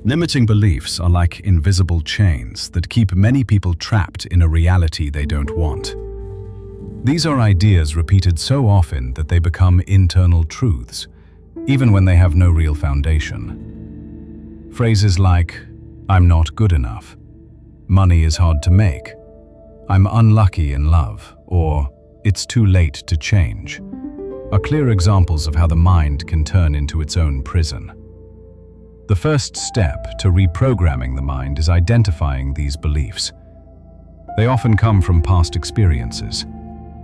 Limiting beliefs are like invisible chains that keep many people trapped in a reality they don't want. These are ideas repeated so often that they become internal truths, even when they have no real foundation. Phrases like, "I'm not good enough," "Money is hard to make," "I'm unlucky in love," or "It's too late to change," are clear examples of how the mind can turn into its own prison. The first step to reprogramming the mind is identifying these beliefs. They often come from past experiences,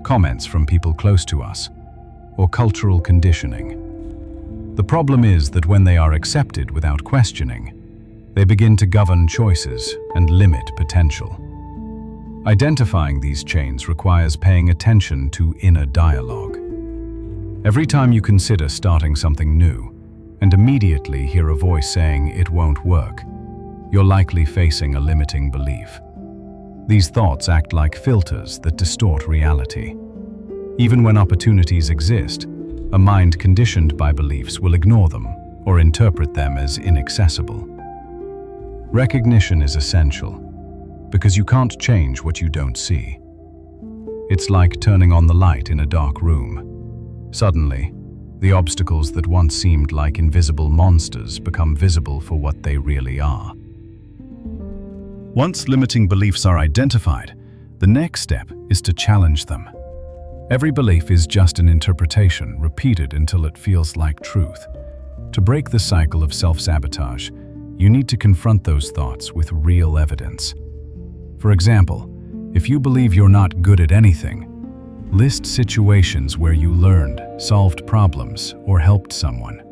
comments from people close to us, or cultural conditioning. The problem is that when they are accepted without questioning, they begin to govern choices and limit potential. Identifying these chains requires paying attention to inner dialogue. Every time you consider starting something new, and immediately hear a voice saying it won't work, you're likely facing a limiting belief. These thoughts act like filters that distort reality. Even when opportunities exist, a mind conditioned by beliefs will ignore them or interpret them as inaccessible. Recognition is essential, because you can't change what you don't see. It's like turning on the light in a dark room. Suddenly, the obstacles that once seemed like invisible monsters become visible for what they really are. Once limiting beliefs are identified, the next step is to challenge them. Every belief is just an interpretation repeated until it feels like truth. To break the cycle of self-sabotage, you need to confront those thoughts with real evidence. For example, if you believe you're not good at anything, list situations where you learned, solved problems, or helped someone.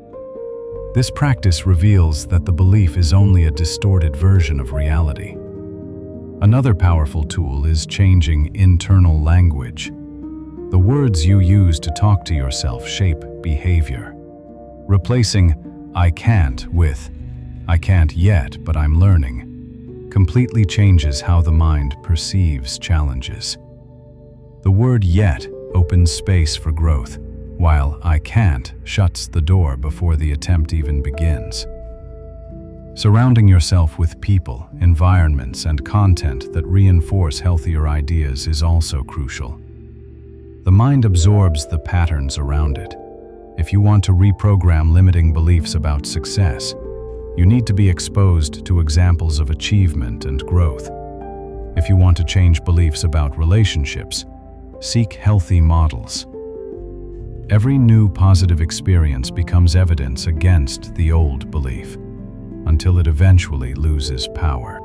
This practice reveals that the belief is only a distorted version of reality. Another powerful tool is changing internal language. The words you use to talk to yourself shape behavior. Replacing "I can't" with "I can't yet, but I'm learning" completely changes how the mind perceives challenges. The word "yet" opens space for growth, while "I can't" shuts the door before the attempt even begins. Surrounding yourself with people, environments, and content that reinforce healthier ideas is also crucial. The mind absorbs the patterns around it. If you want to reprogram limiting beliefs about success, you need to be exposed to examples of achievement and growth. If you want to change beliefs about relationships, seek healthy models. Every new positive experience becomes evidence against the old belief, until it eventually loses power.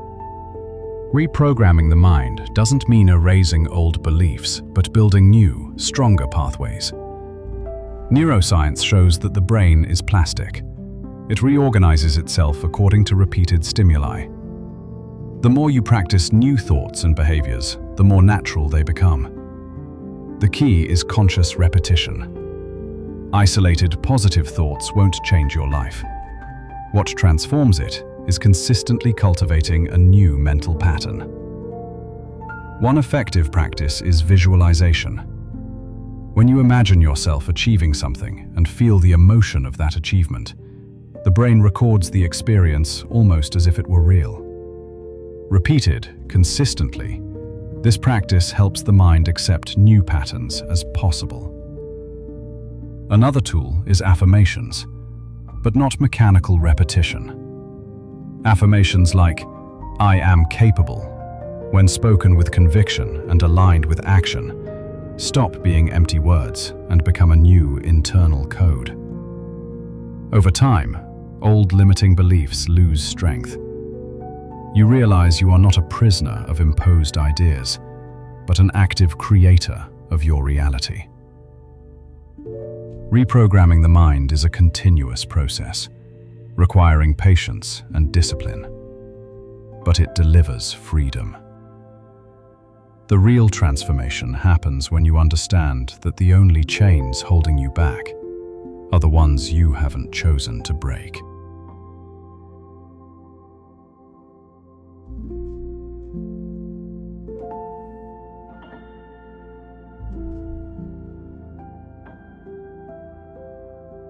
Reprogramming the mind doesn't mean erasing old beliefs, but building new, stronger pathways. Neuroscience shows that the brain is plastic. It reorganizes itself according to repeated stimuli. The more you practice new thoughts and behaviors, the more natural they become. The key is conscious repetition. Isolated positive thoughts won't change your life. What transforms it is consistently cultivating a new mental pattern. One effective practice is visualization. When you imagine yourself achieving something and feel the emotion of that achievement, the brain records the experience almost as if it were real. Repeated consistently, this practice helps the mind accept new patterns as possible. Another tool is affirmations, but not mechanical repetition. Affirmations like, "I am capable," when spoken with conviction and aligned with action, stop being empty words and become a new internal code. Over time, old limiting beliefs lose strength. You realize you are not a prisoner of imposed ideas, but an active creator of your reality. Reprogramming the mind is a continuous process, requiring patience and discipline, but it delivers freedom. The real transformation happens when you understand that the only chains holding you back are the ones you haven't chosen to break.